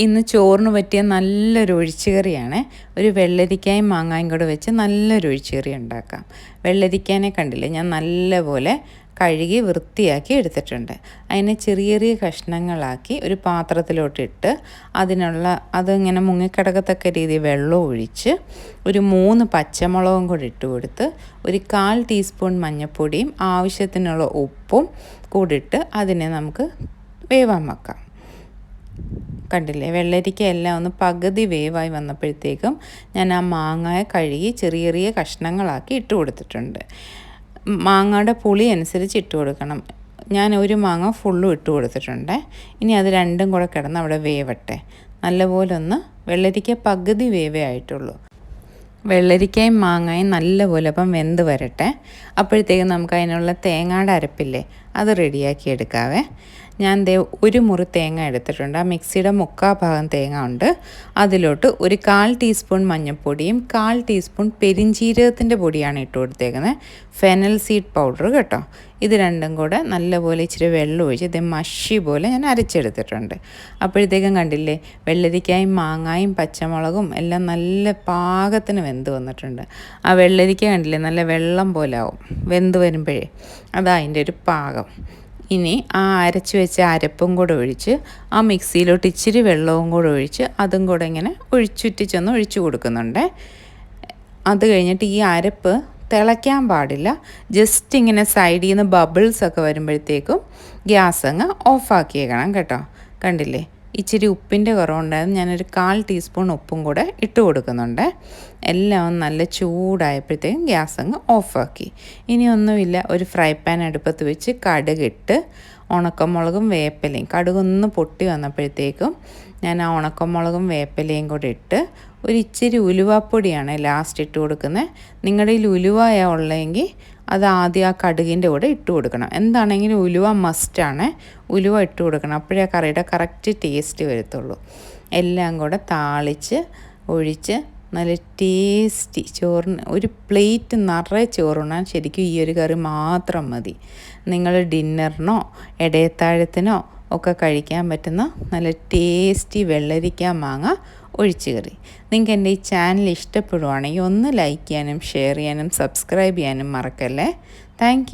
ഇന്ന് ചോറിന് പറ്റിയ നല്ലൊരു ഒഴിച്ചുകറിയാണ്. ഒരു വെള്ളരിക്കയും മാങ്ങായും കൂടെ വെച്ച് നല്ലൊരു ഒഴിച്ചുകറി ഉണ്ടാക്കാം. വെള്ളരിക്കാനെ കണ്ടില്ലേ, ഞാൻ നല്ലപോലെ കഴുകി വൃത്തിയാക്കി എടുത്തിട്ടുണ്ട്. അതിനെ ചെറിയ ചെറിയ കഷ്ണങ്ങളാക്കി ഒരു പാത്രത്തിലോട്ടിട്ട് അതിങ്ങനെ മുങ്ങിക്കിടക്കത്തക്ക രീതിയിൽ വെള്ളം ഒഴിച്ച് ഒരു 3 പച്ചമുളകും കൂടി ഇട്ട് കൊടുത്ത് ഒരു 1/4 ടീസ്പൂൺ മഞ്ഞൾപ്പൊടിയും ആവശ്യത്തിനുള്ള ഉപ്പും കൂടിയിട്ട് അതിനെ നമുക്ക് വേവാൻ വെക്കാം. കണ്ടില്ലേ, വെള്ളരിക്ക എല്ലാം ഒന്ന് പകുതി വേവായി വന്നപ്പോഴത്തേക്കും ഞാൻ ആ മാങ്ങയെ കഴുകി ചെറിയ ചെറിയ കഷ്ണങ്ങളാക്കി ഇട്ട് കൊടുത്തിട്ടുണ്ട്. മാങ്ങയുടെ പുളി അനുസരിച്ച് ഇട്ട് കൊടുക്കണം. ഞാൻ ഒരു മാങ്ങ ഫുള്ളും ഇട്ട് കൊടുത്തിട്ടുണ്ട്. ഇനി അത് രണ്ടും കൂടെ കിടന്ന് അവിടെ വേവട്ടെ. നല്ലപോലെ ഒന്ന് വെള്ളരിക്ക പകുതി വേവേ ആയിട്ടുള്ളൂ. വെള്ളരിക്കയും മാങ്ങയും നല്ലപോലെ അപ്പം വെന്ത് വരട്ടെ. അപ്പോഴത്തേക്കും നമുക്ക് അതിനുള്ള തേങ്ങയുടെ അരപ്പില്ലേ, അത് റെഡിയാക്കി എടുക്കാവേ. ഞാൻ ഒരു മുറി തേങ്ങ എടുത്തിട്ടുണ്ട്. ആ മിക്സിയുടെ 3/4 ഭാഗം തേങ്ങ ഉണ്ട്. അതിലോട്ട് ഒരു 1/4 ടീസ്പൂൺ മഞ്ഞൾപ്പൊടിയും 1/4 ടീസ്പൂൺ പെരിഞ്ചീരകത്തിൻ്റെ പൊടിയാണ് ഇട്ട് കൊടുത്തേക്കുന്നത്. ഫെനൽ സീഡ് പൗഡർ കേട്ടോ. ഇത് രണ്ടും കൂടെ നല്ലപോലെ ഇച്ചിരി വെള്ളം ഒഴിച്ച് ഇത് മഷി പോലെ ഞാൻ അരച്ചെടുത്തിട്ടുണ്ട്. അപ്പോഴത്തേക്കും കണ്ടില്ലേ, വെള്ളരിക്കയും മാങ്ങായും പച്ചമുളകും എല്ലാം നല്ല പാകത്തിന് വെന്ത് വന്നിട്ടുണ്ട്. ആ വെള്ളരിക്ക കണ്ടില്ലേ, നല്ല വെള്ളം പോലെ ആവും വെന്ത് വരുമ്പോഴേ. അതാ അതിൻ്റെ ഒരു പാകം. ഇനി ആ അരച്ച് വെച്ച അരപ്പും കൂടെ ഒഴിച്ച് ആ മിക്സിയിലോട്ട് ഇച്ചിരി വെള്ളവും കൂടെ ഒഴിച്ച് അതും കൂടെ ഇങ്ങനെ ചുറ്റിച്ചൊന്ന് ഒഴിച്ചു കൊടുക്കുന്നുണ്ട്. അത് കഴിഞ്ഞിട്ട് ഈ അരപ്പ് തിളയ്ക്കാൻ പാടില്ല. ജസ്റ്റ് ഇങ്ങനെ സൈഡിൽ നിന്ന് ബബിൾസൊക്കെ വരുമ്പോഴത്തേക്കും ഗ്യാസ് അങ്ങ് ഓഫാക്കിയേക്കണം കേട്ടോ. കണ്ടില്ലേ, ഇച്ചിരി ഉപ്പിൻ്റെ കുറവുണ്ടായിരുന്നു. ഞാനൊരു 1/4 ടീസ്പൂൺ ഉപ്പും കൂടെ ഇട്ട് കൊടുക്കുന്നുണ്ട്. എല്ലാം നല്ല ചൂടായപ്പോഴത്തേക്കും ഗ്യാസ് അങ്ങ് ഓഫാക്കി. ഇനി ഒന്നുമില്ല, ഒരു ഫ്രൈ പാൻ അടുപ്പത്ത് വെച്ച് കടുകിട്ട് ഉണക്കമുളകും വേപ്പിലയും, കടുകൊന്ന് പൊട്ടി വന്നപ്പോഴത്തേക്കും ഞാൻ ആ ഉണക്കമുളകും വേപ്പിലയും കൂടെ ഇട്ട് ഒരു ഇച്ചിരി ഉലുവാപ്പൊടിയാണ് ലാസ്റ്റ് ഇട്ട് കൊടുക്കുന്നത്. നിങ്ങളുടെ കയ്യിൽ ഉലുവയ ഉള്ളതെങ്കിൽ അത് ആദ്യം ആ കടുകിൻ്റെ കൂടെ ഇട്ട് കൊടുക്കണം. എന്താണെങ്കിലും ഉലുവ മസ്റ്റാണ്. ഉലുവ ഇട്ട് കൊടുക്കണം, അപ്പോഴേ കറിയുടെ കറക്റ്റ് ടേസ്റ്റ് വരത്തുള്ളൂ. എല്ലാം കൂടെ താളിച്ച് ഒഴിച്ച് നല്ല ടേസ്റ്റി ചോറിന് ഒരു പ്ലേറ്റ് നിറയെ ചോറുണ്ണാൻ ശരിക്കും ഈ ഒരു കറി മാത്രം മതി. നിങ്ങൾ ഡിന്നറിനോ ഇടയത്താഴത്തിനോ ഒക്കെ കഴിക്കാൻ പറ്റുന്ന നല്ല ടേസ്റ്റി വെള്ളരിക്ക മാങ്ങ ഒഴിച്ചുകറി. നിങ്ങൾക്ക് എൻ്റെ ഈ ചാനൽ ഇഷ്ടപ്പെടുവാണെങ്കിൽ ഒന്ന് ലൈക്ക് ചെയ്യാനും ഷെയർ ചെയ്യാനും സബ്സ്ക്രൈബ് ചെയ്യാനും മറക്കല്ലേ. താങ്ക്